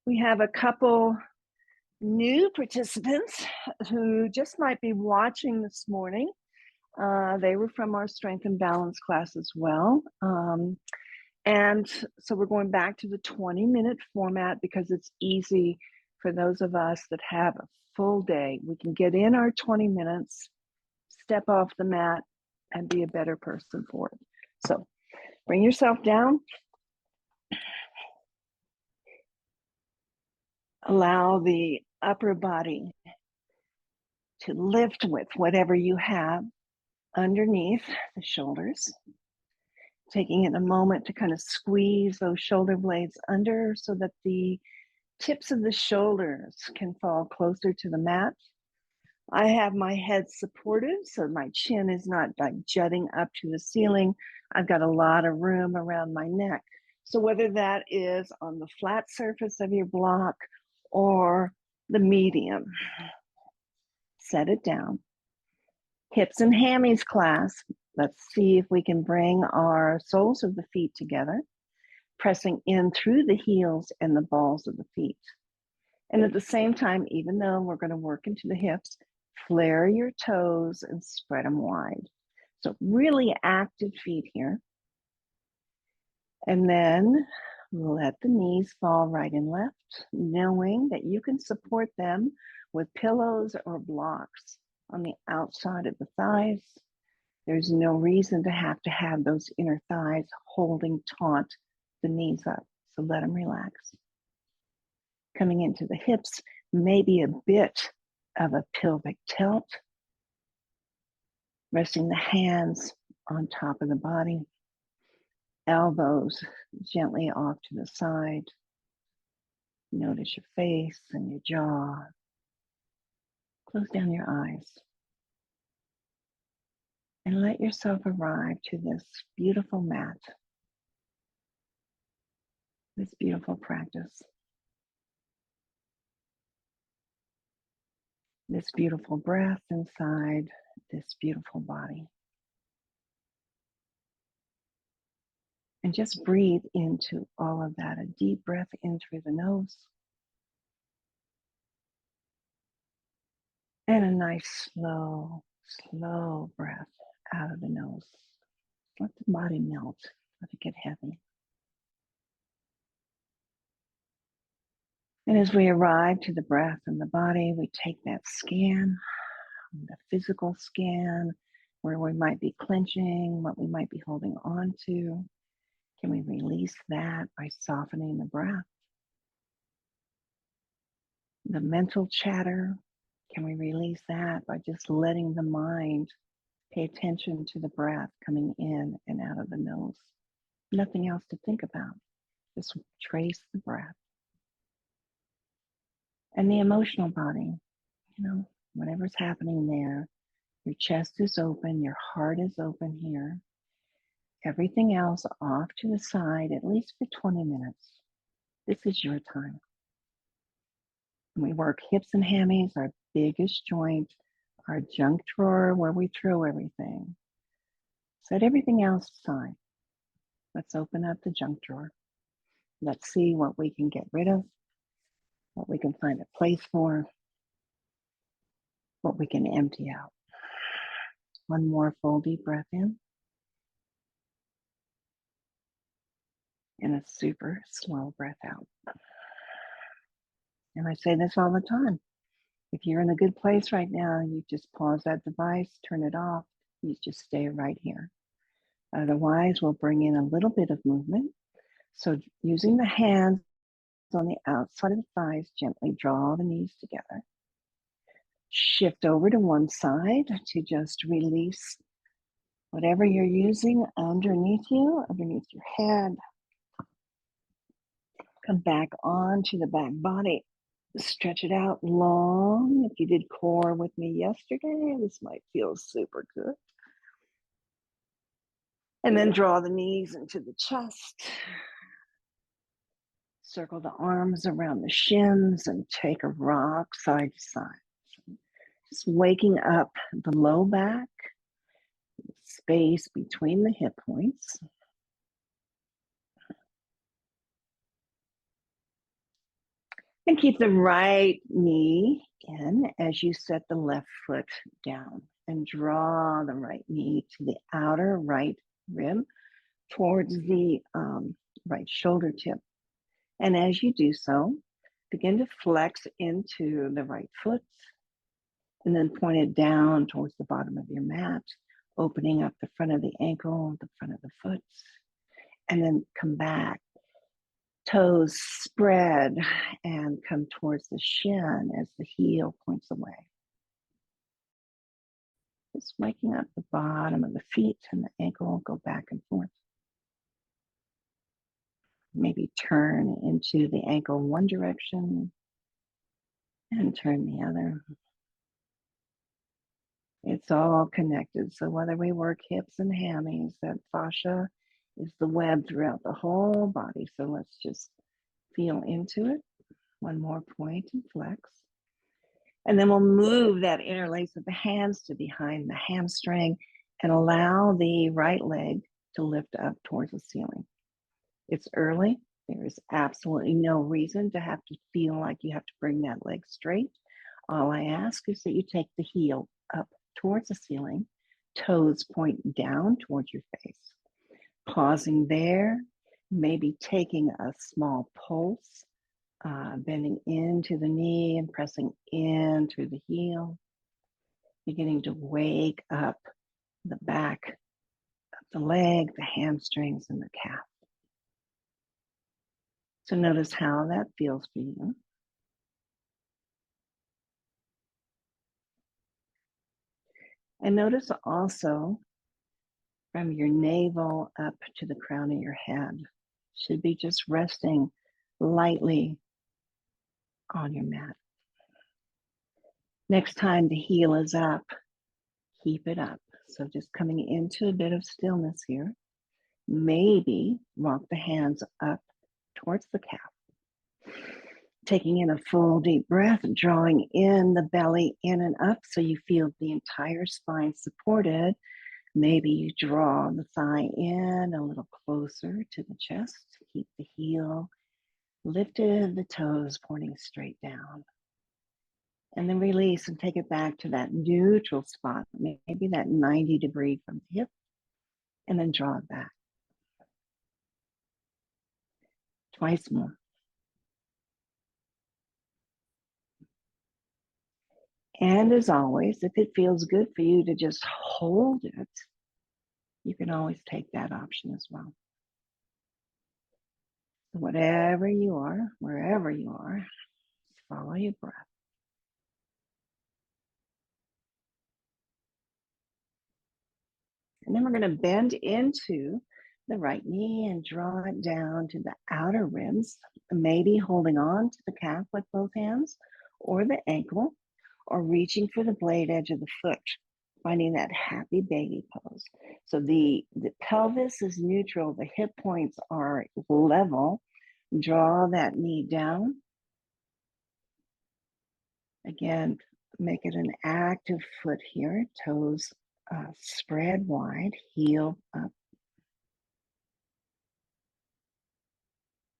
We have a couple new participants who just might be watching this morning. They were from our Strength and Balance class as well. And so we're going back to the 20-minute format because it's easy for those of us that have a full day. We can get in our 20 minutes, step off the mat, and be a better person for it. So bring yourself down. Allow the upper body to lift with whatever you have underneath the shoulders. Taking it a moment to kind of squeeze those shoulder blades under so that the tips of the shoulders can fall closer to the mat. I have my head supported so my chin is not like jutting up to the ceiling. I've got a lot of room around my neck. So whether that is on the flat surface of your block or the medium, set it down. Hips and hammies class. Let's see if we can bring our soles of the feet together, pressing in through the heels and the balls of the feet. And at the same time, even though we're going to work into the hips, flare your toes and spread them wide. So really active feet here. And then let the knees fall right and left, knowing that you can support them with pillows or blocks on the outside of the thighs. There's no reason to have those inner thighs holding taut the knees up. So let them relax. Coming into the hips, maybe a bit of a pelvic tilt. Resting the hands on top of the body. Elbows gently off to the side. Notice your face and your jaw. Close down your eyes. And let yourself arrive to this beautiful mat. This beautiful practice. This beautiful breath inside this beautiful body. And just breathe into all of that. A deep breath in through the nose. And a nice, slow breath out of the nose. Let the body melt. Let it get heavy. And as we arrive to the breath and the body, we take that scan, the physical scan, where we might be clenching, what we might be holding on to. Can we release that by softening the breath? The mental chatter, can we release that by just letting the mind pay attention to the breath coming in and out of the nose? Nothing else to think about. Just trace the breath. And the emotional body, whatever's happening there, your chest is open, your heart is open here. Everything else off to the side, at least for 20 minutes. This is your time. And we work hips and hammies, our biggest joint, our junk drawer where we throw everything. Set everything else aside. Let's open up the junk drawer. Let's see what we can get rid of, what we can find a place for, what we can empty out. One more full deep breath in. And a super slow breath out. And I say this all the time. If you're in a good place right now, you just pause that device, turn it off. You just stay right here. Otherwise, we'll bring in a little bit of movement. So using the hands on the outside of the thighs, gently draw the knees together. Shift over to one side to just release whatever you're using underneath you, underneath your head. Come back onto the back body. Stretch it out long. If you did core with me yesterday, this might feel super good. And then draw the knees into the chest. Circle the arms around the shins and take a rock side to side. Just waking up the low back, space between the hip points. And keep the right knee in as you set the left foot down and draw the right knee to the outer right rib towards the right shoulder tip. And as you do so, begin to flex into the right foot and then point it down towards the bottom of your mat, opening up the front of the ankle, the front of the foot, and then come back. Toes spread and come towards the shin as the heel points away. Just waking up the bottom of the feet and the ankle, go back and forth. Maybe turn into the ankle one direction and turn the other. It's all connected. So whether we work hips and hammies, that fascia is the web throughout the whole body. So let's just feel into it. One more point and flex. And then we'll move that interlace of the hands to behind the hamstring and allow the right leg to lift up towards the ceiling. It's early. There is absolutely no reason to have to feel like you have to bring that leg straight. All I ask is that you take the heel up towards the ceiling, toes point down towards your face. Pausing there, maybe taking a small pulse, bending into the knee and pressing in through the heel, beginning to wake up the back of the leg, the hamstrings, and the calf. So notice how that feels for you. And notice also from your navel up to the crown of your head. Should be just resting lightly on your mat. Next time the heel is up, keep it up. So just coming into a bit of stillness here. Maybe walk the hands up towards the calf. Taking in a full deep breath, drawing in the belly in and up so you feel the entire spine supported. Maybe you draw the thigh in a little closer to the chest. Keep the heel lifted, the toes pointing straight down. And then release and take it back to that neutral spot, maybe that 90-degree from the hip, and then draw it back. Twice more. And as always, if it feels good for you to just hold it, you can always take that option as well. So whatever you are, wherever you are, just follow your breath. And then we're going to bend into the right knee and draw it down to the outer ribs, maybe holding on to the calf with both hands or the ankle, or reaching for the blade edge of the foot, finding that happy baby pose. So the pelvis is neutral, the hip points are level. Draw that knee down. Again, make it an active foot here, toes spread wide, heel up.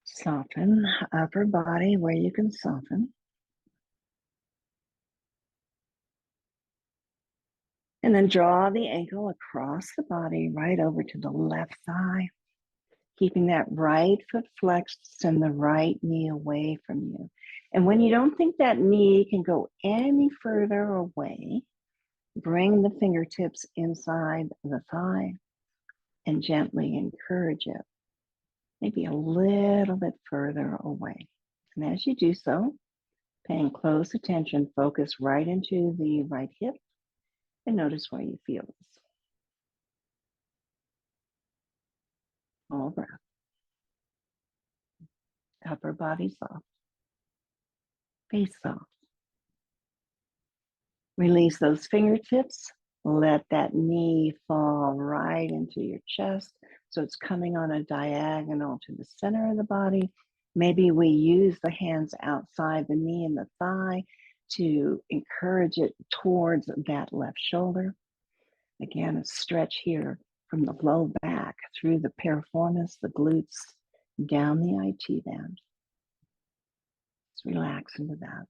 Soften upper body where you can soften. And then draw the ankle across the body right over to the left thigh, keeping that right foot flexed, send the right knee away from you. And when you don't think that knee can go any further away, bring the fingertips inside the thigh and gently encourage it, maybe a little bit further away. And as you do so, paying close attention, focus right into the right hip and notice where you feel this. All breath. Upper body soft. Face soft. Release those fingertips. Let that knee fall right into your chest. So it's coming on a diagonal to the center of the body. Maybe we use the hands outside the knee and the thigh to encourage it towards that left shoulder. Again, a stretch here from the low back through the piriformis, the glutes, down the IT band. Just relax into that.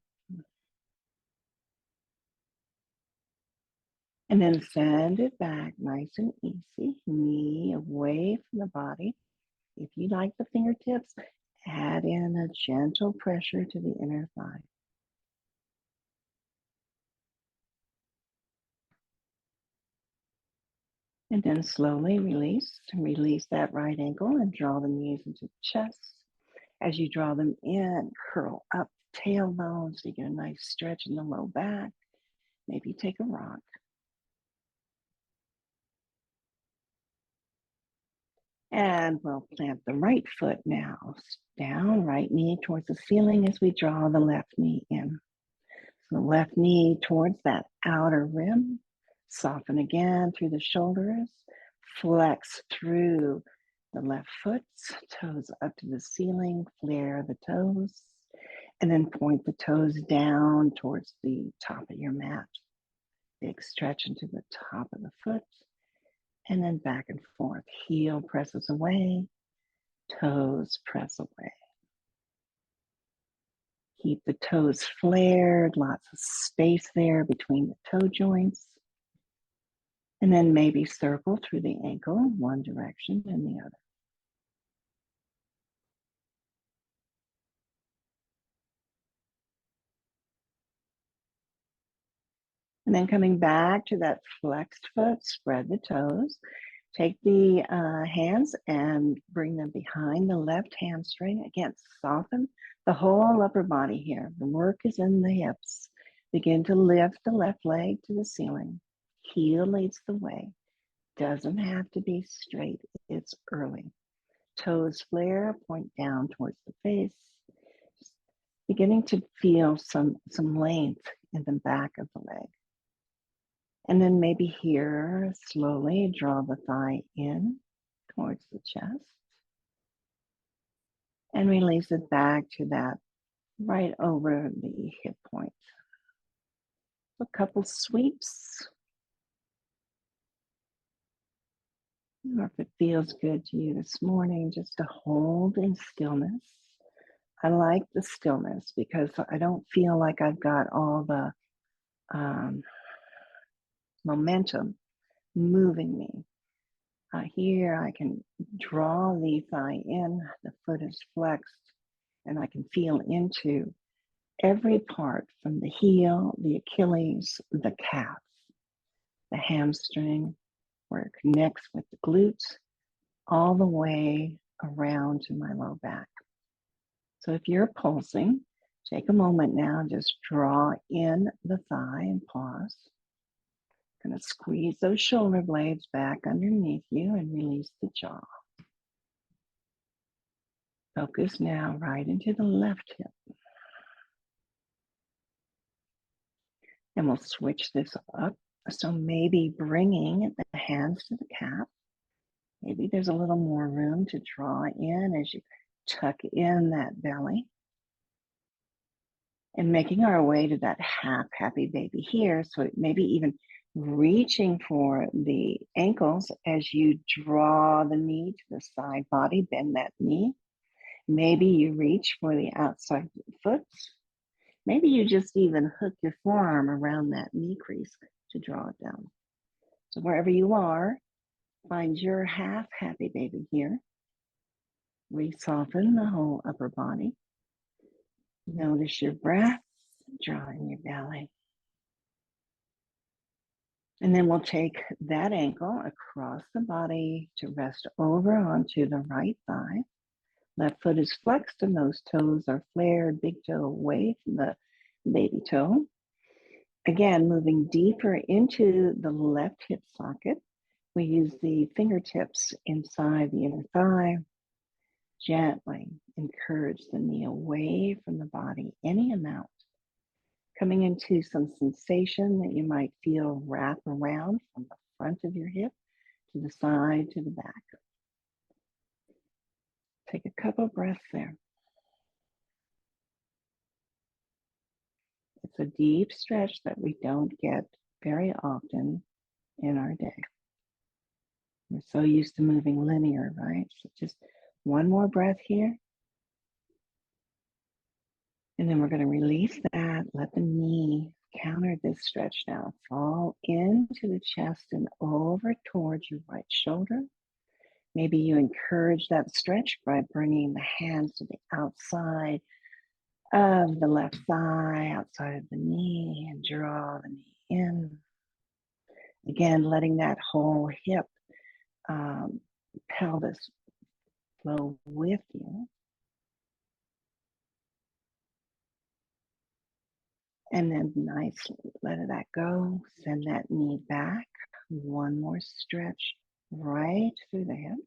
And then send it back nice and easy, knee away from the body. If you like the fingertips, add in a gentle pressure to the inner thigh. And then slowly release. Release that right ankle and draw the knees into the chest. As you draw them in, curl up tailbone so you get a nice stretch in the low back. Maybe take a rock. And we'll plant the right foot now. Down, right knee towards the ceiling as we draw the left knee in. So the left knee towards that outer rim. Soften again through the shoulders. Flex through the left foot, toes up to the ceiling. Flare the toes. And then point the toes down towards the top of your mat. Big stretch into the top of the foot. And then back and forth. Heel presses away. Toes press away. Keep the toes flared, lots of space there between the toe joints. And then maybe circle through the ankle, one direction and the other. And then coming back to that flexed foot, spread the toes. Take the hands and bring them behind the left hamstring. Again, soften the whole upper body here. The work is in the hips. Begin to lift the left leg to the ceiling. Heel leads the way. Doesn't have to be straight. It's early. Toes flare, point down towards the face. Beginning to feel some length in the back of the leg. And then maybe here, slowly draw the thigh in towards the chest. And release it back to that right over the hip point. A couple sweeps. Or if it feels good to you this morning, just to hold in stillness. I like the stillness because I don't feel like I've got all the momentum moving me. Here I can draw the thigh in, the foot is flexed, and I can feel into every part from the heel, the Achilles, the calf, the hamstring, where it connects with the glutes, all the way around to my low back. So if you're pulsing, take a moment now, just draw in the thigh and pause. Going to squeeze those shoulder blades back underneath you and release the jaw. Focus now right into the left hip. And we'll switch this up. So maybe bringing the hands to the calf. Maybe there's a little more room to draw in as you tuck in that belly. And making our way to that half happy baby here. So maybe even reaching for the ankles as you draw the knee to the side body, bend that knee. Maybe you reach for the outside foot. Maybe you just even hook your forearm around that knee crease to draw it down. So wherever you are, find your half happy baby here. Re-soften the whole upper body. Notice your breath, drawing your belly. And then we'll take that ankle across the body to rest over onto the right thigh. Left foot is flexed and those toes are flared, big toe away from the baby toe. Again, moving deeper into the left hip socket. We use the fingertips inside the inner thigh. Gently encourage the knee away from the body, any amount. Coming into some sensation that you might feel wrap around from the front of your hip to the side to the back. Take a couple breaths there. It's a deep stretch that we don't get very often in our day. We're so used to moving linear, right? So just one more breath here. And then we're going to release that. Let the knee counter this stretch now. Fall into the chest and over towards your right shoulder. Maybe you encourage that stretch by bringing the hands to the outside of the left thigh, outside of the knee, and draw the knee in. Again, letting that whole hip pelvis flow with you. And then nicely let that go. Send that knee back. One more stretch right through the hip.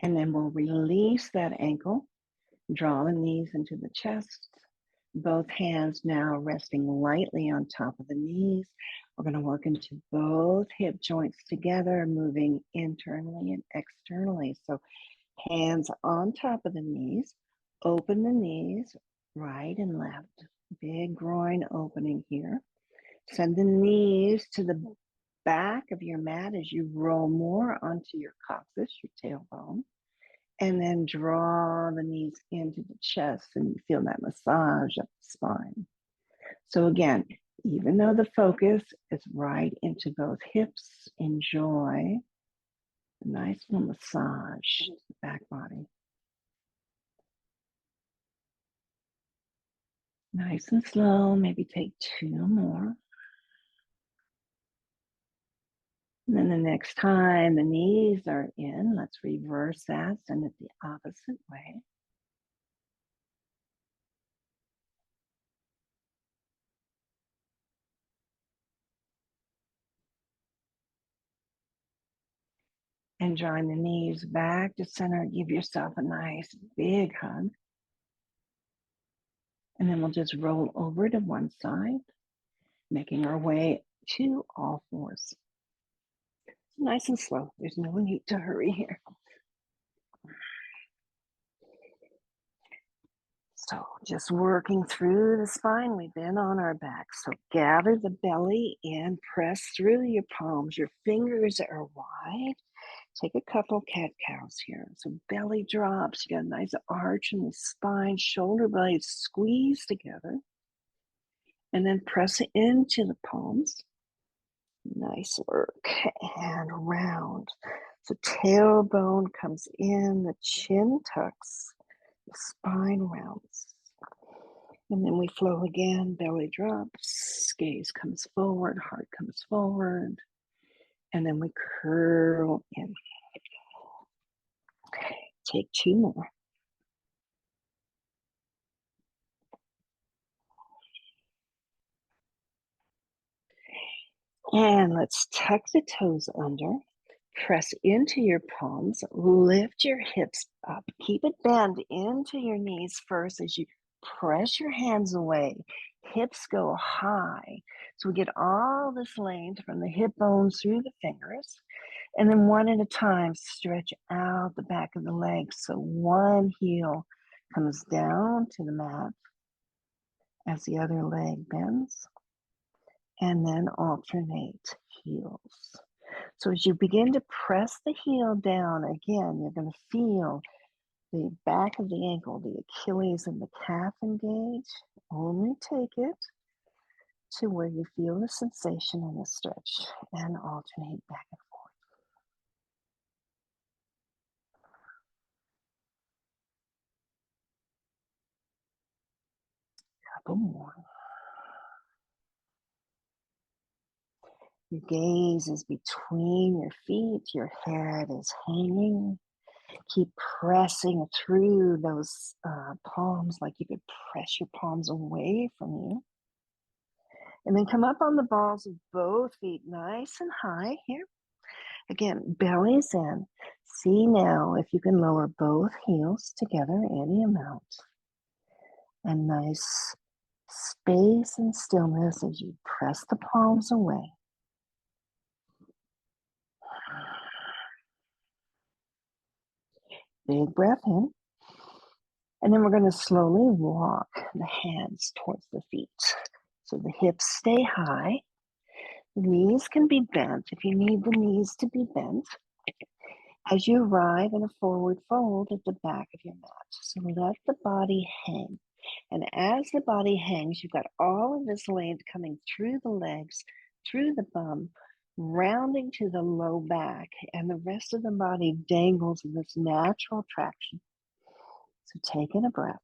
And then we'll release that ankle. Draw the knees into the chest. Both hands now resting lightly on top of the knees. We're going to work into both hip joints together, moving internally and externally. So hands on top of the knees. Open the knees, right and left. Big groin opening here. Send the knees to the back of your mat as you roll more onto your coccyx, your tailbone. And then draw the knees into the chest and you feel that massage up the spine. So again, even though the focus is right into both hips, enjoy a nice little massage to the back body. Nice and slow, maybe take 2 more. And then the next time the knees are in, let's reverse that, send it the opposite way. And drawing the knees back to center, give yourself a nice big hug. And then we'll just roll over to one side, making our way to all fours. Nice and slow. There's no need to hurry here. So just working through the spine. We've been on our back. So gather the belly in, press through your palms. Your fingers are wide. Take a couple cat-cows here. So belly drops. You got a nice arch in the spine. Shoulder blades squeeze together. And then press into the palms. Nice work. And round. So tailbone comes in, the chin tucks, the spine rounds. And then we flow again, belly drops, gaze comes forward, heart comes forward. And then we curl in. Take 2 more. And let's tuck the toes under. Press into your palms, lift your hips up. Keep it bend into your knees first as you press your hands away. Hips go high. So we get all this length from the hip bones through the fingers. And then one at a time, stretch out the back of the legs. So one heel comes down to the mat as the other leg bends. And then alternate heels. So as you begin to press the heel down, again, you're going to feel the back of the ankle, the Achilles and the calf engage. Only take it to where you feel the sensation in the stretch and alternate back and forth. Couple more. Your gaze is between your feet. Your head is hanging. Keep pressing through those palms like you could press your palms away from you. And then come up on the balls of both feet, nice and high here. Again, bellies in. See now if you can lower both heels together any amount. And nice space and stillness as you press the palms away. Big breath in. And then we're going to slowly walk the hands towards the feet. So the hips stay high. The knees can be bent if you need the knees to be bent as you arrive in a forward fold at the back of your mat. So let the body hang. And as the body hangs, you've got all of this length coming through the legs, through the bum, rounding to the low back, and the rest of the body dangles in this natural traction. So take in a breath.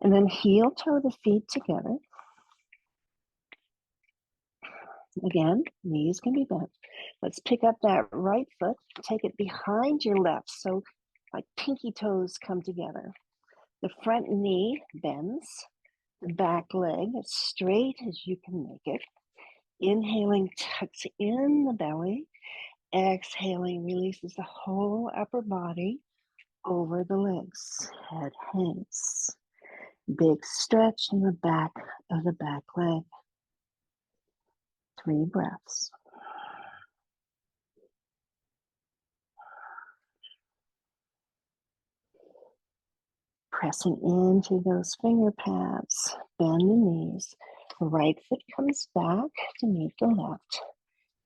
And then heel toe the feet together. Again, knees can be bent. Let's pick up that right foot, take it behind your left, so like pinky toes come together. The front knee bends, the back leg as straight as you can make it. Inhaling tucks in the belly. Exhaling releases the whole upper body over the legs. Head hangs. Big stretch in the back of the back leg. 3 breaths. Pressing into those finger pads. Bend the knees. The right foot comes back to meet the left.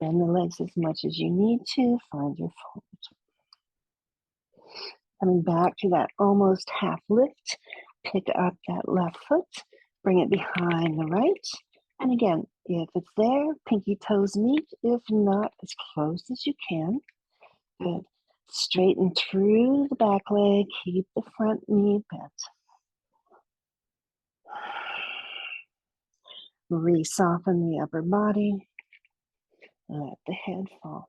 Bend the legs as much as you need to. Find your fold. Coming back to that almost half lift. Pick up that left foot. Bring it behind the right. And again, if it's there, pinky toes meet. If not, as close as you can. Good. Straighten through the back leg. Keep the front knee bent. Re-soften the upper body. Let the head fall.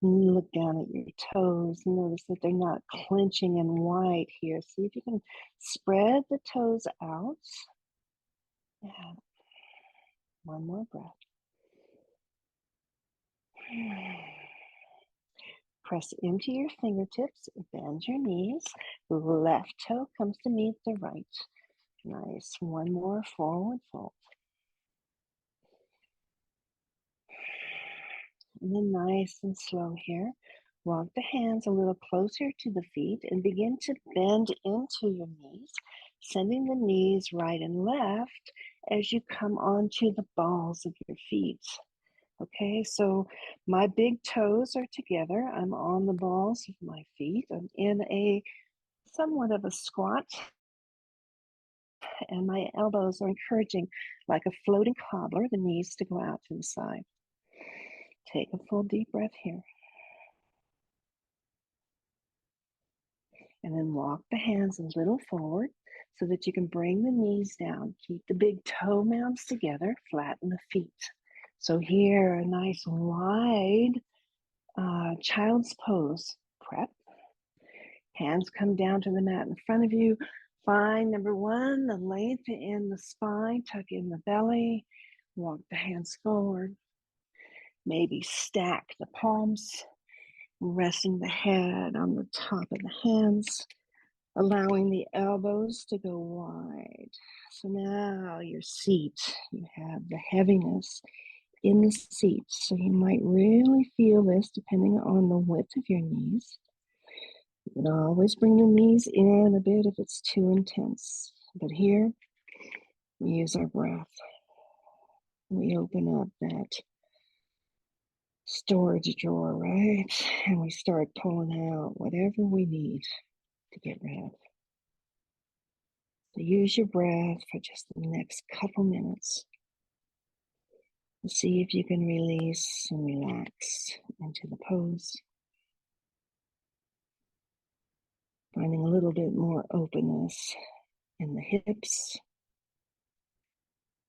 Look down at your toes. Notice that they're not clenching and wide here. See if you can spread the toes out. Yeah. One more breath. Press into your fingertips. Bend your knees. Left toe comes to meet the right. Nice. One more forward fold. And then nice and slow here. Walk the hands a little closer to the feet and begin to bend into your knees, sending the knees right and left as you come onto the balls of your feet. Okay, so my big toes are together. I'm on the balls of my feet. I'm in a somewhat of a squat, and my elbows are encouraging, like a floating cobbler, the knees to go out to the side. Take a full deep breath here. And then walk the hands a little forward so that you can bring the knees down. Keep the big toe mounds together, flatten the feet. So here, a nice wide child's pose prep. Hands come down to the mat in front of you. Find number 1, the length in the spine, tuck in the belly, walk the hands forward. Maybe stack the palms, resting the head on the top of the hands, allowing the elbows to go wide. So now your seat, you have the heaviness in the seat. So you might really feel this depending on the width of your knees. You can always bring the knees in a bit if it's too intense. But here, we use our breath. We open up that storage drawer, right? And we start pulling out whatever we need to get rid of. So use your breath for just the next couple minutes. See if you can release and relax into the pose. Finding a little bit more openness in the hips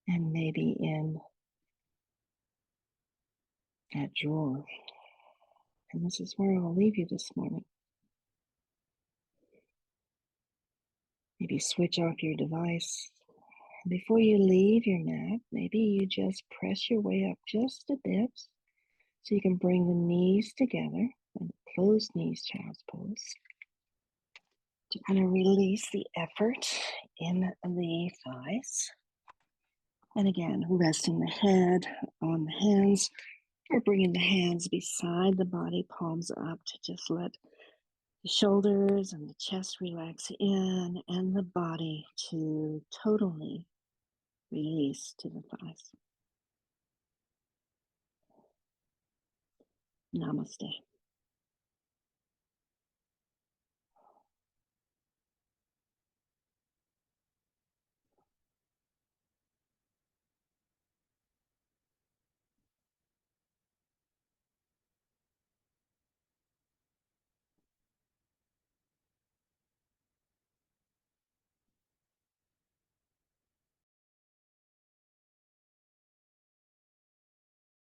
and maybe in that drawer. And this is where I'll leave you this morning. Maybe switch off your device. Before you leave your mat, maybe you just press your way up just a bit so you can bring the knees together in closed knees child's pose to kind of release the effort in the thighs. And again, resting the head on the hands or bringing the hands beside the body, palms up to just let the shoulders and the chest relax in and the body to totally Release to the thighs. Namaste.